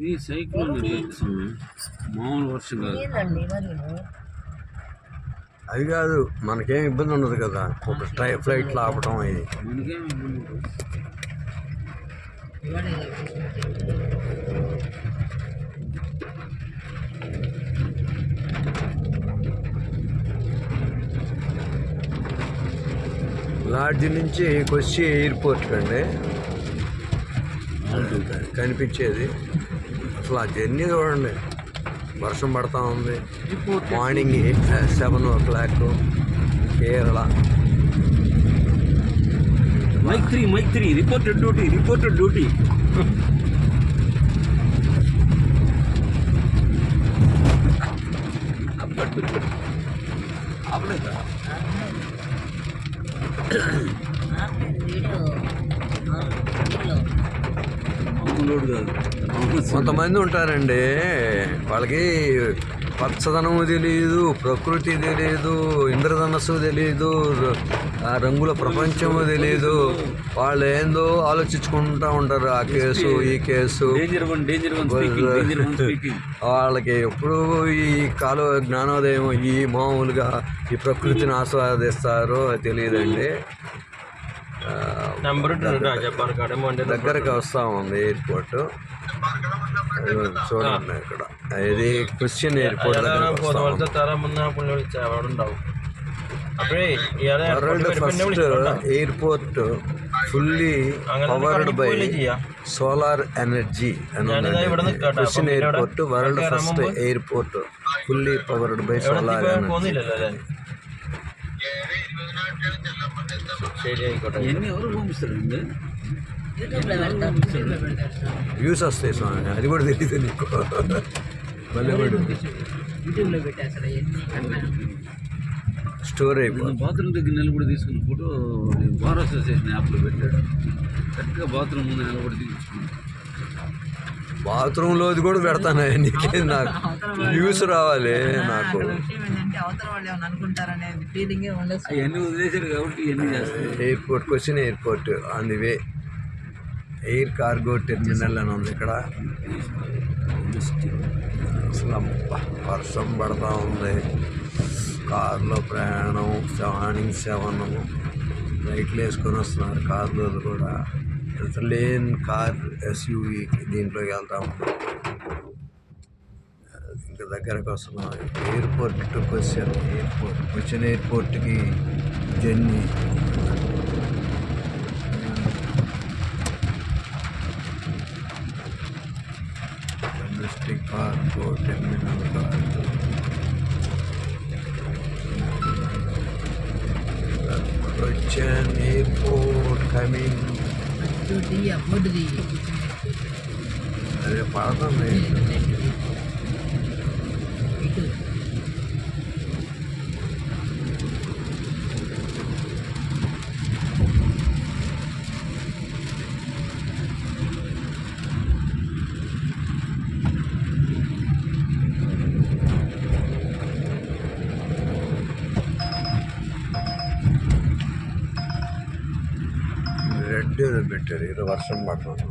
ఈ సైక్లోన్ మామూలు వర్షం కాదు. అది కాదు, మనకేం ఇబ్బంది ఉండదు కదా ఒక ఫ్లైట్లు ఆపటం అయ్యి. మనకేం ఇబ్బంది ఉండదు. లాడ్జ్ నుంచి కొచ్చి ఎయిర్పోర్ట్కి అండి కనిపించేది. అసలు ఆ జర్నీ చూడండి, వర్షం పడతా ఉంది. Morning 7 o'clock Kerala. Mike 3 reported duty. ఆపలేదా? కొంతమంది ఉంటారండి, వాళ్ళకి పచ్చదనము తెలియదు, ప్రకృతి తెలియదు, ఇంద్రధనస్సు తెలియదు, ఆ రంగుల ప్రపంచము తెలియదు. వాళ్ళు ఏందో ఆలోచించుకుంటూ ఉంటారు, ఆ కేసు ఈ కేసు. వాళ్ళకి ఎప్పుడు ఈ జ్ఞానోదయం ఈ మామూలుగా ఈ ప్రకృతిని ఆస్వాదిస్తారో తెలియదండి. దగ్గరకు వస్తా ఉంది ఎయిర్పోర్ట్ చూడండి. ఇక్కడ ఇది Christian airport world first airport fully powered by solar energy అని. Christian airport world first airport fully powered by solar energy. ఎవరు పంపిస్తారండి? వ్యూస్ వస్తాయి స్వామి, అది కూడా తెలియదు నీకు. స్టోర్ అయిపోయింది. బాత్రూమ్ దగ్గర నిలబడి తీసుకున్న ఫోటో బార్ అసోసియేషన్ యాప్లో పెట్టాడు. కరెక్ట్గా బాత్రూమ్ ముందు నిలబడి తీసుకున్నాను. బాత్రూంలోది కూడా పెడతాను. నీకేం, నాకు వ్యూస్ రావాలి. నాకు అవన్నీ వదిలేశారు కాబట్టి ఇవన్నీ చేస్తాయి. ఎయిర్పోర్ట్కి వచ్చిన airport on the way. Air cargo terminal అని ఉంది ఇక్కడ. అసలు వర్షం పడతా ఉంది. కారులో ప్రయాణం మార్నింగ్ 7 లైట్లు వేసుకొని వస్తున్నారు కార్లో కూడా. లేన్ కార్ SUV దీంట్లోకి వెళ్తా ఉన్నాం. ఇంకా దగ్గరకు వస్తున్నాం. ఎయిర్పోర్ట్ టు క్వశ్చన్ ఎయిర్పోర్ట్కి journey. District cargo terminal question airport coming. అదే పడుతుంది. రెడ్ పెట్టారు, ఇది వర్షం పడుతుంది.